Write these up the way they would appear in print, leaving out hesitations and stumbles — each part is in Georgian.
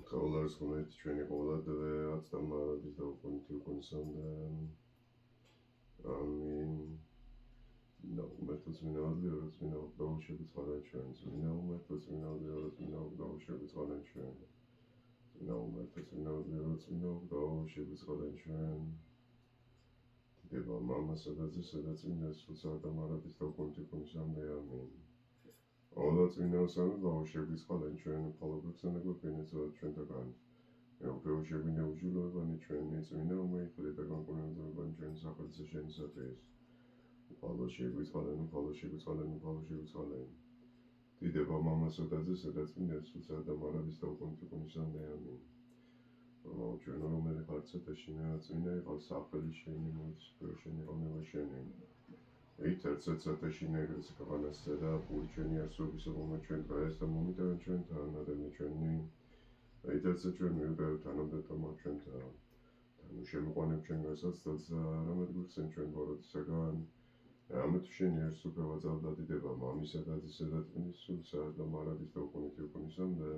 Qavlar skunayt ჩვენი ყოველადვე აცდამარადის და უკუნითი უკუნისამდე ამინ ნაუმერთოს მინავდი როგორც მინავ დაუშვებით ხალენ ჩვენს მინაუმერთოს მინავდი როგორც მინავ დაუშვებით ხალენ ჩვენ ნაუმერთოს მინავდი როგორც მინავ დაუშვებით ხალენ ჩვენ დიდება მამასა და ძესა და წმინდას სულსა და მარადის და უკუნითი უკუნისამდე ამინ Όλα წმინდასამი ბავშვების ხალენ ჩვენ ფალობებსა გვეფენეცად ჩვენთაგან მეუფეუშები ნეუჯილოებანი ჩვენი წმინდა უმეიხლე და განკურნებებანი ჩვენ სახელზე შენისათვის უფალოშების ხალენ დიდება მამასა და ძესა და წმინდას სულსა და მარადის და უკუნითი უკუნისამდე ამინ ჩვენ რომელი ხარ ცეთაშინა წმინდა იყავს სახელი შენი მოიცდო შენი ყონება შენი Ითერცეცეთაში ნეგრეს ქვეყანასა და პური ჩვენი არსობისა მომე ჩვენ დღეს და მომიტევენ ჩვენთან ადამი ჩვენი ითერცეთ ჩვენ მივდევთ თანამდე თომა ჩვენთან თანუ შემიყვანებ ჩვენგანსაც და რამედ გვიხსენ ჩვენ ბოროტისაგან რამე თუ შენი არსობება ვაძალდა დიდება მამისა და ძისა და წმინდის სულსა და მარადის და უკუნითი უკუნისამდე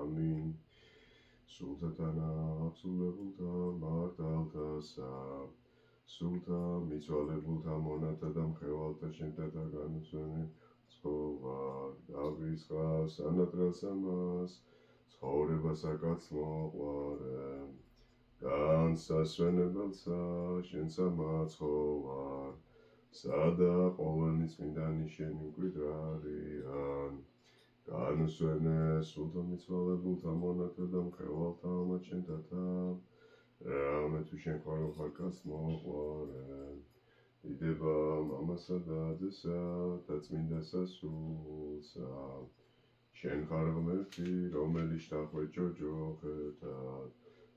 ამინ სულთათა აბსოლებულთა მართალთასა Სულთა მიცვალებულთა მონათა და მხევალთა შენთა განუსვენი ცხოვრ დავისხა სანატრელს ამას ცხოვრებასაკაც მოყვარე განსასვენებელსა შენსა მაცხოვარ სადა ყოველნი წმინდანი შენი მკვიდრარიან განუსვენე სულთა მიცვალებულთა მონათა და მხევალთა ამათ შენთათა Rame tu შენ ხარკას მოყვარე დიდება მამასა და ძესა და წმინდასა სულსა შენ ხარ ღმერთი რომელიც შთახვე ჯოჯოხეთად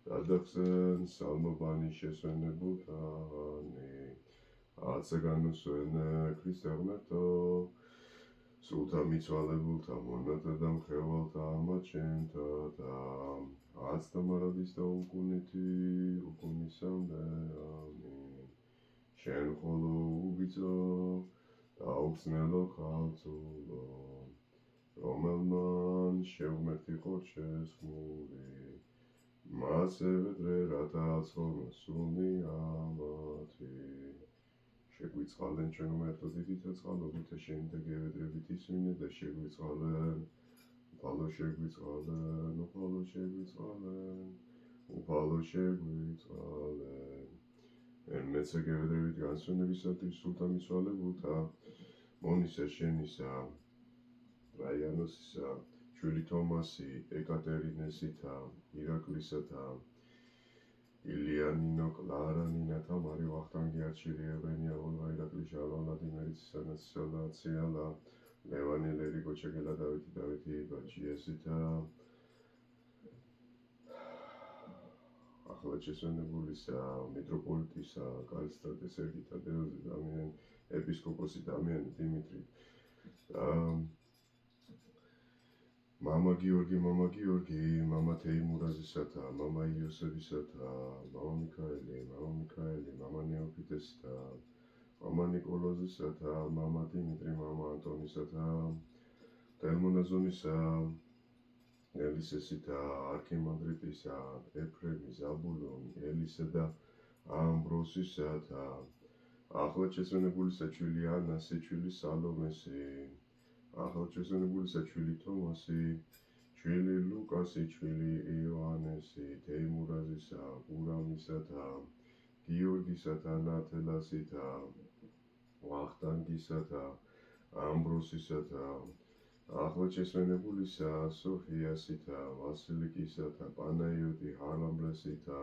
გადახსენ სალმობანი შესვენებულთანი აცე განუსვენე ქრისტე ღმერთო სულთა მიცვალებულთა მონათა და მხევალთა ამათ შენთათა აცდა მარადის და უკუნითი უკუნისამდე ამინ შენ ხოლო უბიძო და უხსნელო ხალწულო რომელმან შეღმერთი ხორჩეს ხმური მასევე დღე რათა აცხოვნოსუნი ამათი შეგვიწყალენ ჩვენ ღმერთო დიდი ცოცხალობით შენ და გევედრებით ისმინე და შეგვიწყალენ უფალო შეგვიწყალენ მეცე გევედრებით განსვენებისათვის სულთა მიცვალებულთა მონისა შენისა ტრაიანოსისა ჩვილი თომასი ეკატერინესითა ირაკლისათა ილიანინო კლარანინა თამარი ვახტანგი არჩილი ევრენია ოლვა ირაკლი შალვა ვლადიმერიც სანაციალა ლევანი ლერიკო ჩეგელა დავითი ბაჩიესითა ახლა შესვენებულისა მიტროპოლიტისა კალისტრატე სერგითა დეოზი დამიან ეპისკოპოსი დამიან დიმიტრი მამა გიორგი, მამა თეიმურაზისათა, მამა იოსებისათა, მამა მიქაელი, მამა ნეოფიტესთა, მამა ნიკოლოზისათა, მამა დიმიტრი, მამა ანტონისათა, ტელმონაზონისა, ელისესითა, არქიმანდრიტისა, ეფრემი, ზაბულონი, ელისა და ამბროსისათა, ახლა შესვენებულისა ჩვილი ანასი, ჩვილი სალომესი, ახლა შესვენებულისა ჩვილი თომასი, ჩვილი ლუკასი, ჩვილი იოანესი, თეიმურაზისა, ურამისათა, გიორგისათა, ნათელასითა, ვახტანგისათა, ამბროსისათა, ახლა შესვენებულისა სოფიასითა, ვასილიკისათა, პანაიოტი, ჰარლამბრესითა,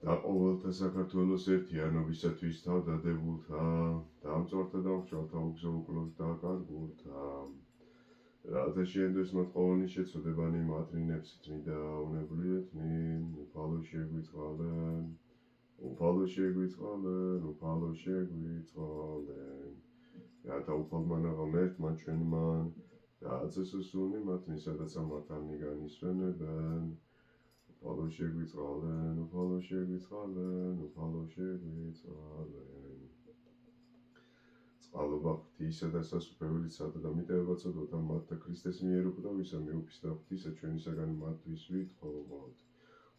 და ყოველთა საქართველოს ერთიანობისათვის თავდადებულთა, დამწვართა და მრჩევლთა უგზო-უკლოდ დაკარგულთა, რათა შეენდოს მათ ყოველნი შეწოდებანი მათრინებსით და უნებლიეთნი, უფალო შეგვიწყალენ, რათა უფალმან ღმერთმა ჩვენმან და აწესოსუნი მათნი, სადაც ამათანი განისვენებენ, უფალო შეგვიწყალენ. წყალობა ღვთისა და სასუფეველიცადა და მიტევებაცადოთ მათ და ქრისტეს მიერ უპდავისა მეუფის და ღვთისა ჩვენისაგან მათთვის ვითხოვოთ.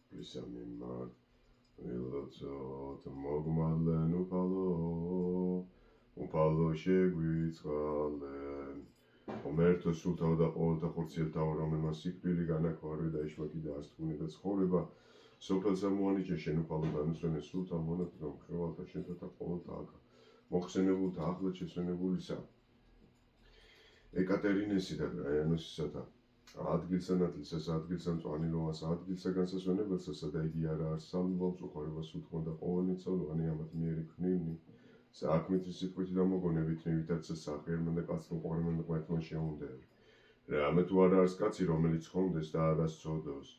ღვთისა მიმართ ვილოცოთ მოგმადლენ უფალო შეგვიწყალენ. ღმერთო სულთავ და ყოველთა ხორციელთავ, რომელმაც სიკვდილი განაქვარვე და ეშმაკი დაასტყუნე და ცხოვრება სოფელსა მოანიჭე, შენ უფალო განუსვენე სულთა მონათო და მკრევალთა შენთა და ყოველთა აქა მოხსენებულთა ახლად შესვენებულისა ეკატერინესი და ტრაიანოსისათა ადგილსანათლისას, ადგილსამწვანილოვანს, ადგილსა განსასვენებელსასა და იგი არა არ სამბავს უხარებას უთმო და ყოველნიცალოვანი ამათ მიერი ქნილნი საქმითი სიტყვით და მოგონებით ნივითაც სახერმან და კაცმოყვარემან ღმერთმა შეუნდები. რამე თუ არა არის კაცი, რომელიც ხონდეს და არას ცოდოს.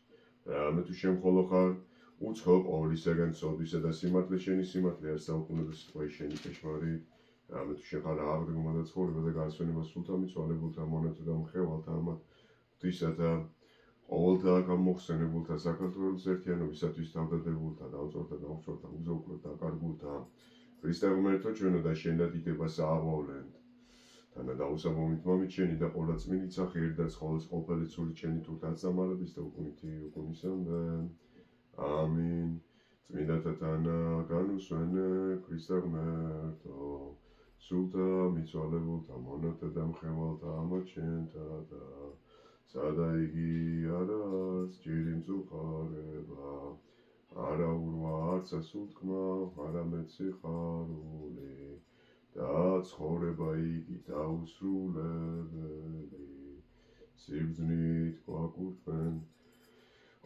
რამე თუ შენ მხოლო ხარ უცხო ყოვლისაგან ცოდვისა და სიმართლე შენი სიმართლე არ საუკუნო და სიტყვა შენი ჭეშმარიტ. რამე თუ შენ ხარ აღდგომა და ცხოვრება და განსვენება სულთა მიცვალებულთა მონათო და მხევალთა ამათ ღვთისათა ყოველთა აქ მოხსენებულთა საქართველოს ერთიანობისათვის თავდადებულთა დამწორთა და მომხსოვრთა უგზო-უკვლოდ დაკარგულთა ქრისტე ღმერთო ჩვენო და შენ და დიდებას აღვავლენთ. თანა დაუსაბამით მამით შენი და ყოლა წმინდით სახე ერთ და ცხოველს ყოფილი ცული შენი თურთაც დამარადის და უკუნითი უკუნისამდე. ამინ. წმინდათა თანა განუსვენე ქრისტე ღმერთო სულთა მიცვალებულთა მონათო და მხევალთა ამათ შენთა და სადა იგი არას ჯერი მწუხარება არა ურვა არც ასულთქმა არამედ სიხარული და ცხოვრება იგი დაუსრულებელი სიბრძნით გვაკურთხენ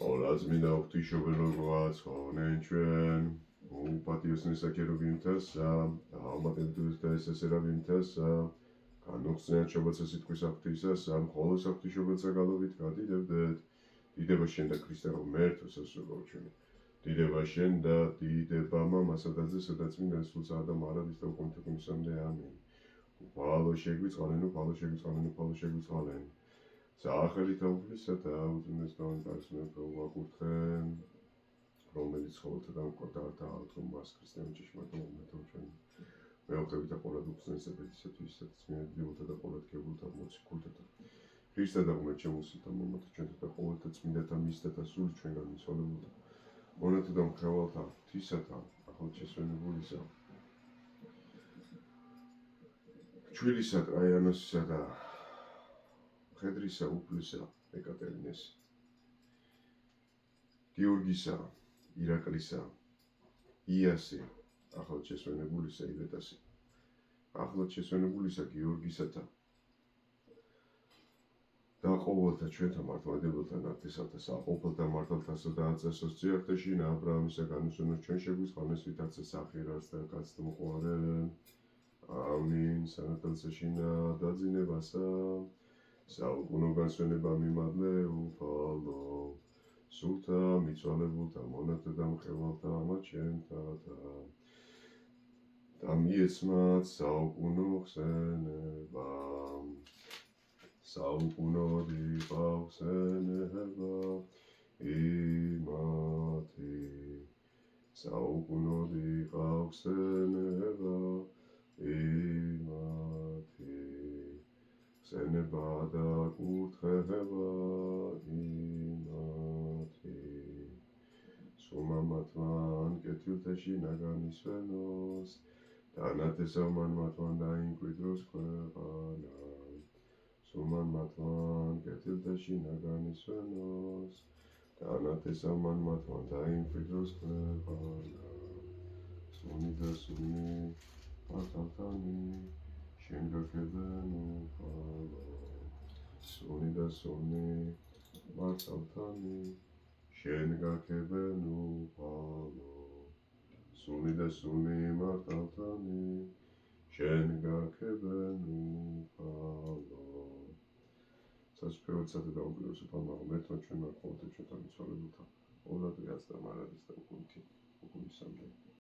ყოლა წმინდა ღვთისმშობელო გვაცხონენ ჩვენ უპატიოსნისა ქერუბიმთასა და ალმატებდუს და ესესერაბიმთასა განუხსნიათ შობაცა სიტყვის ღვთისასა მხოლოდ ღვთისმშობელსა გალობით გადიდებდეთ. დიდება შენ და ქრისტე ღმერთო სასურველ ჩვენ. დიდება შენ და დიდება მამასა და ძესა და წმინდა სულსა და მარადის და უკუნთებისამდე. ამინ. უფალო შეგვიწყალენ, უფალო შეგვიწყალენ, უფალო შეგვიწყალენ. სახელით უფლისა და უძმესთან პარსმებო ვაკურთხენ, რომელიც ცხოველთა და მკვდართა აღდგომას ქრისტიანულ ჭეშმარიტ მომენტო ჩვენ მეოხებით და ყოლად უხსნესებისათვის წმინდებულთა და ყოლად ქებულთა მოციქულთა და ქრისტე და ღმერთ შემოსულთა მომენტო ჩვენთა და ყოველთა წმინდათა მისთა და სული ჩვენგან მიცვალებულთა მონათო და მკრევალთა ღვთისათა ახლად შესვენებულისა ჩვილისა ტრაიანოსისა და მხედრისა უფლისა ეკატერინეს გიორგისა ირაკლისა იასი ახლად შესვენებულისა ილეტასი ახლად შესვენებულისა გიორგისათა და ყოველთა ჩვენთა მართლმადიდებელთა ნათლისათა საყოფელთა მართალთასა და აწესოს წიაღთეში აბრაამისა განუსვენოს ჩვენ შეგვიწყალეს ვითარცა სახერას და კაცთმოყვარე. ამინ. სანათელსაშინა დაძინებასა საუკუნო განსვენება მიმადლე უფალო სულთა მიცვალებულთა მონათო და მხევალთა ამათ შენთა და მიეცმათ საუკუნო ხსენება საუკუნო დიყავსენება იმათი საუკუნო დიყავსენება იმათი ხსენება და კურთხება იმათი სუმამათმან კეთილთაში ნაგანისვენოს თანათესავმან მათმან დაიმკვიდროს ქვეყანა სუმან მათმან კეთილთაში ნაგანისვენოს თანათესავმან მათმან დაიმკვიდროს ქვეყანა სუნი და სუნი მართალთანი შენ გაქებენ უფალო სუნი და სუნი მართალთანი შენ გაქებენ უფალო სუნი და სუნი მართალთანი შენ გაქებენ უფალო სასუფეველსა და უპირველეს უფალმა ღმერთმა ჩვენმა ყოველთა ჩვენთან მიცვალებულთა ყოვლადღე აცდა მარადის და უკუნისამდე.